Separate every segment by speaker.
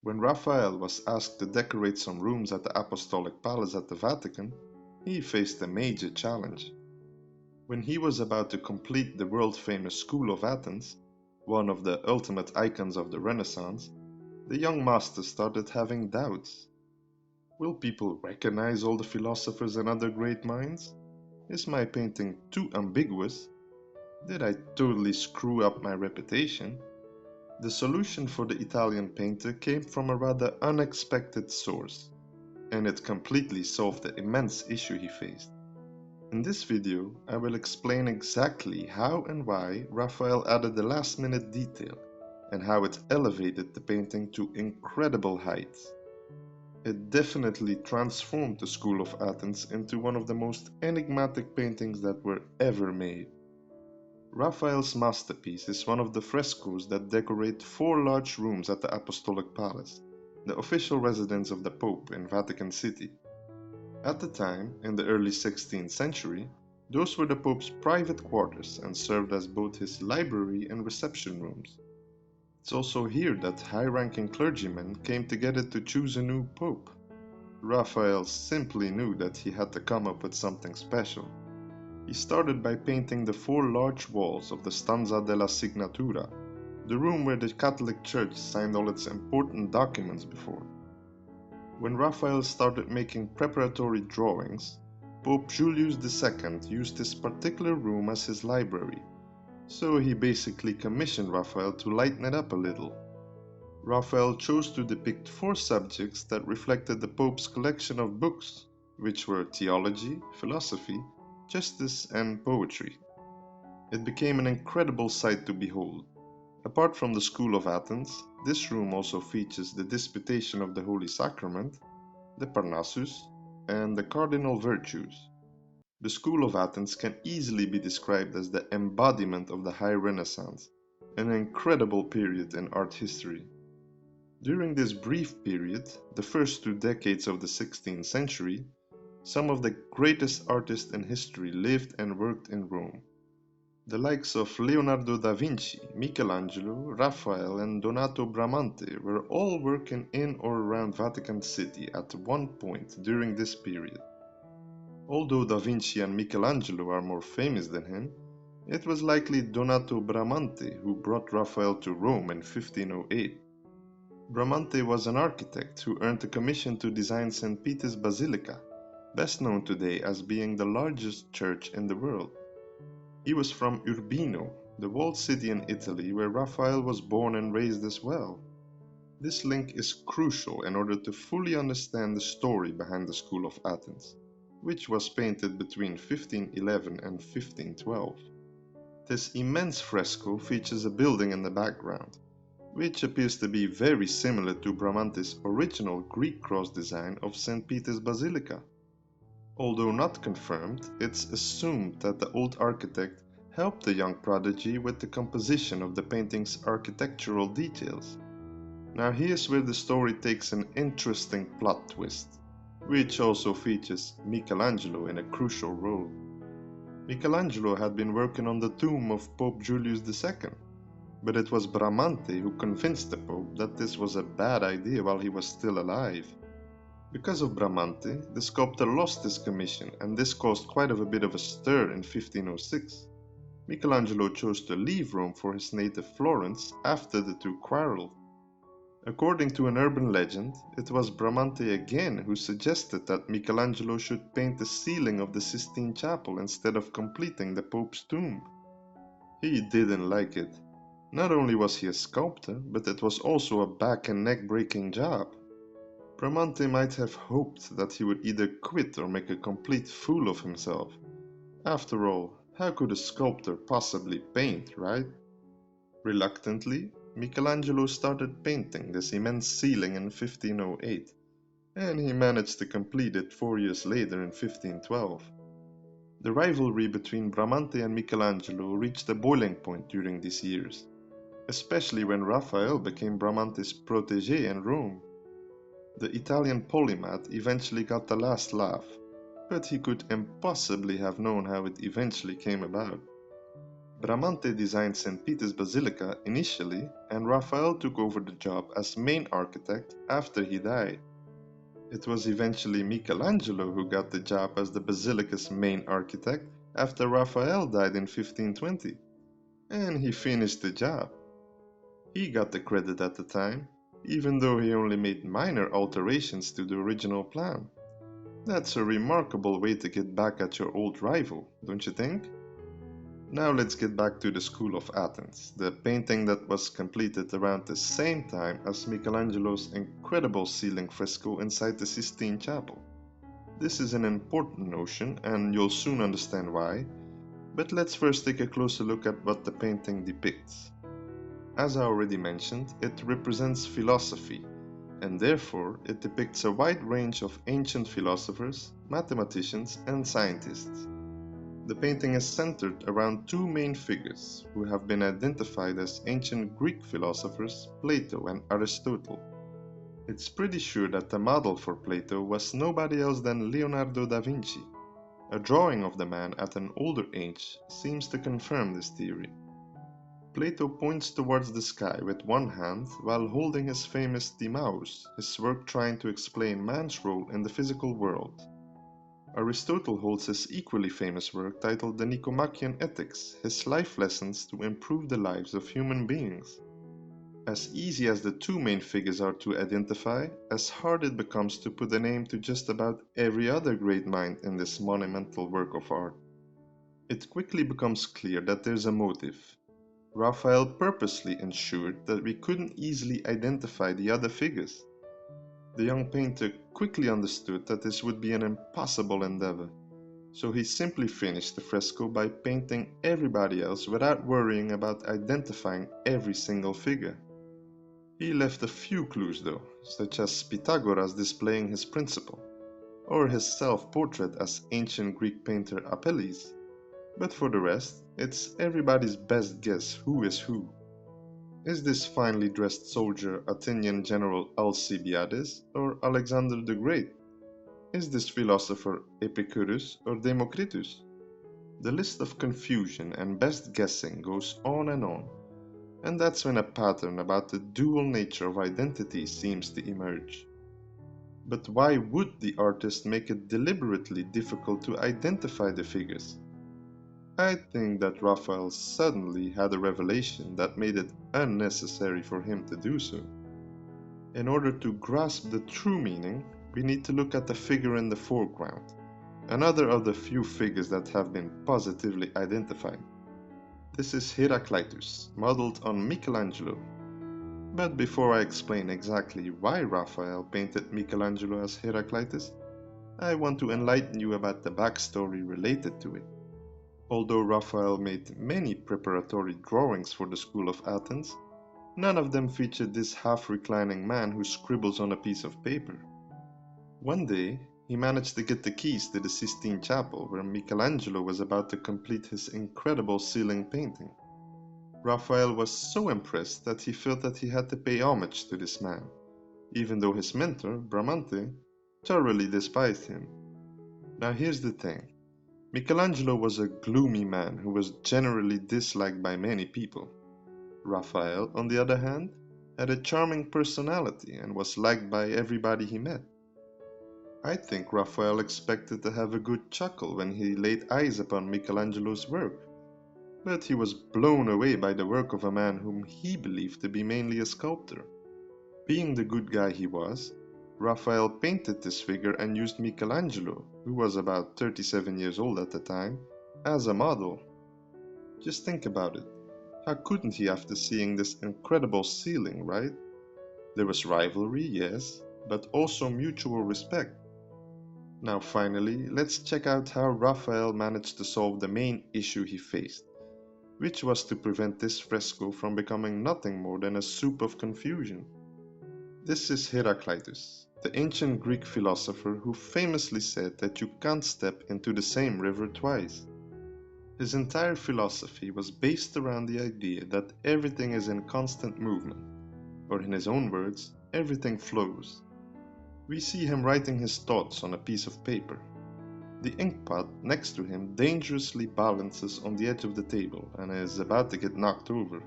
Speaker 1: When Raphael was asked to decorate some rooms at the Apostolic Palace at the Vatican, he faced a major challenge. When he was about to complete the world-famous School of Athens, one of the ultimate icons of the Renaissance, the young master started having doubts. Will people recognize all the philosophers and other great minds? Is my painting too ambiguous? Did I totally screw up my reputation? The solution for the Italian painter came from a rather unexpected source, and it completely solved the immense issue he faced. In this video, I will explain exactly how and why Raphael added the last-minute detail, and how it elevated the painting to incredible heights. It definitely transformed the School of Athens into one of the most enigmatic paintings that were ever made. Raphael's masterpiece is one of the frescoes that decorate 4 large rooms at the Apostolic Palace, the official residence of the Pope in Vatican City. At the time, in the early 16th century, those were the Pope's private quarters and served as both his library and reception rooms. It's also here that high-ranking clergymen came together to choose a new Pope. Raphael simply knew that he had to come up with something special. He started by painting the 4 large walls of the Stanza della Segnatura, the room where the Catholic Church signed all its important documents before. When Raphael started making preparatory drawings, Pope Julius II used this particular room as his library, so he basically commissioned Raphael to lighten it up a little. Raphael chose to depict 4 subjects that reflected the Pope's collection of books, which were theology, philosophy, justice, and poetry. It became an incredible sight to behold. Apart from the School of Athens, this room also features the Disputation of the Holy Sacrament, the Parnassus, and the Cardinal Virtues. The School of Athens can easily be described as the embodiment of the High Renaissance, an incredible period in art history. During this brief period, the first 2 decades of the 16th century, some of the greatest artists in history lived and worked in Rome. The likes of Leonardo da Vinci, Michelangelo, Raphael, and Donato Bramante were all working in or around Vatican City at one point during this period. Although da Vinci and Michelangelo are more famous than him, it was likely Donato Bramante who brought Raphael to Rome in 1508. Bramante was an architect who earned a commission to design St. Peter's Basilica, best known today as being the largest church in the world. He was from Urbino, the walled city in Italy where Raphael was born and raised as well. This link is crucial in order to fully understand the story behind the School of Athens, which was painted between 1511 and 1512. This immense fresco features a building in the background, which appears to be very similar to Bramante's original Greek cross design of St. Peter's Basilica. Although not confirmed, it's assumed that the old architect helped the young prodigy with the composition of the painting's architectural details. Now here's where the story takes an interesting plot twist, which also features Michelangelo in a crucial role. Michelangelo had been working on the tomb of Pope Julius II, but it was Bramante who convinced the Pope that this was a bad idea while he was still alive. Because of Bramante, the sculptor lost his commission, and this caused quite a bit of a stir in 1506. Michelangelo chose to leave Rome for his native Florence after the two quarreled. According to an urban legend, it was Bramante again who suggested that Michelangelo should paint the ceiling of the Sistine Chapel instead of completing the Pope's tomb. He didn't like it. Not only was he a sculptor, but it was also a back and neck breaking job. Bramante might have hoped that he would either quit or make a complete fool of himself. After all, how could a sculptor possibly paint, right? Reluctantly, Michelangelo started painting this immense ceiling in 1508, and he managed to complete it 4 years later in 1512. The rivalry between Bramante and Michelangelo reached a boiling point during these years, especially when Raphael became Bramante's protégé in Rome. The Italian polymath eventually got the last laugh, but he could impossibly have known how it eventually came about. Bramante designed St. Peter's Basilica initially, and Raphael took over the job as main architect after he died. It was eventually Michelangelo who got the job as the basilica's main architect after Raphael died in 1520, and he finished the job. He got the credit at the time, even though he only made minor alterations to the original plan. That's a remarkable way to get back at your old rival, don't you think? Now let's get back to the School of Athens, the painting that was completed around the same time as Michelangelo's incredible ceiling fresco inside the Sistine Chapel. This is an important notion, and you'll soon understand why, but let's first take a closer look at what the painting depicts. As I already mentioned, it represents philosophy, and therefore it depicts a wide range of ancient philosophers, mathematicians, and scientists. The painting is centered around two main figures who have been identified as ancient Greek philosophers, Plato and Aristotle. It's pretty sure that the model for Plato was nobody else than Leonardo da Vinci. A drawing of the man at an older age seems to confirm this theory. Plato points towards the sky with one hand while holding his famous Timaeus, his work trying to explain man's role in the physical world. Aristotle holds his equally famous work titled The Nicomachean Ethics, his life lessons to improve the lives of human beings. As easy as the two main figures are to identify, as hard it becomes to put a name to just about every other great mind in this monumental work of art. It quickly becomes clear that there's a motive. Raphael purposely ensured that we couldn't easily identify the other figures. The young painter quickly understood that this would be an impossible endeavor, so he simply finished the fresco by painting everybody else without worrying about identifying every single figure. He left a few clues though, such as Pythagoras displaying his principle, or his self-portrait as ancient Greek painter Apelles. But for the rest, it's everybody's best guess who is who. Is this finely dressed soldier Athenian general Alcibiades or Alexander the Great? Is this philosopher Epicurus or Democritus? The list of confusion and best guessing goes on, and that's when a pattern about the dual nature of identity seems to emerge. But why would the artist make it deliberately difficult to identify the figures? I think that Raphael suddenly had a revelation that made it unnecessary for him to do so. In order to grasp the true meaning, we need to look at the figure in the foreground, another of the few figures that have been positively identified. This is Heraclitus, modeled on Michelangelo. But before I explain exactly why Raphael painted Michelangelo as Heraclitus, I want to enlighten you about the backstory related to it. Although Raphael made many preparatory drawings for the School of Athens, none of them featured this half-reclining man who scribbles on a piece of paper. One day, he managed to get the keys to the Sistine Chapel where Michelangelo was about to complete his incredible ceiling painting. Raphael was so impressed that he felt that he had to pay homage to this man, even though his mentor, Bramante, thoroughly despised him. Now here's the thing. Michelangelo was a gloomy man who was generally disliked by many people. Raphael, on the other hand, had a charming personality and was liked by everybody he met. I think Raphael expected to have a good chuckle when he laid eyes upon Michelangelo's work, but he was blown away by the work of a man whom he believed to be mainly a sculptor. Being the good guy he was, Raphael painted this figure and used Michelangelo, who was about 37 years old at the time, as a model. Just think about it. How couldn't he after seeing this incredible ceiling, right? There was rivalry, yes, but also mutual respect. Now finally, let's check out how Raphael managed to solve the main issue he faced, which was to prevent this fresco from becoming nothing more than a soup of confusion. This is Heraclitus, the ancient Greek philosopher who famously said that you can't step into the same river twice. His entire philosophy was based around the idea that everything is in constant movement, or in his own words, everything flows. We see him writing his thoughts on a piece of paper. The inkpot next to him dangerously balances on the edge of the table and is about to get knocked over.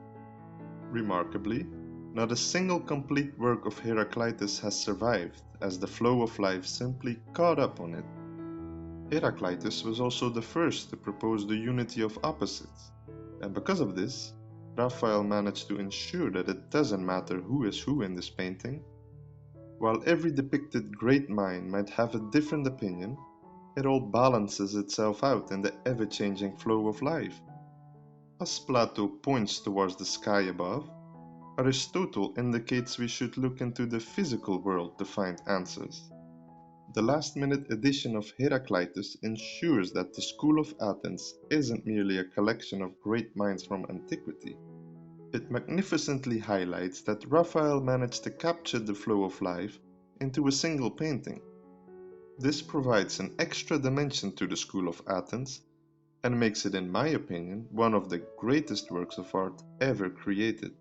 Speaker 1: Remarkably, not a single complete work of Heraclitus has survived, as the flow of life simply caught up on it. Heraclitus was also the first to propose the unity of opposites, and because of this, Raphael managed to ensure that it doesn't matter who is who in this painting. While every depicted great mind might have a different opinion, it all balances itself out in the ever-changing flow of life. As Plato points towards the sky above, Aristotle indicates we should look into the physical world to find answers. The last-minute edition of Heraclitus ensures that the School of Athens isn't merely a collection of great minds from antiquity. It magnificently highlights that Raphael managed to capture the flow of life into a single painting. This provides an extra dimension to the School of Athens and makes it, in my opinion, one of the greatest works of art ever created.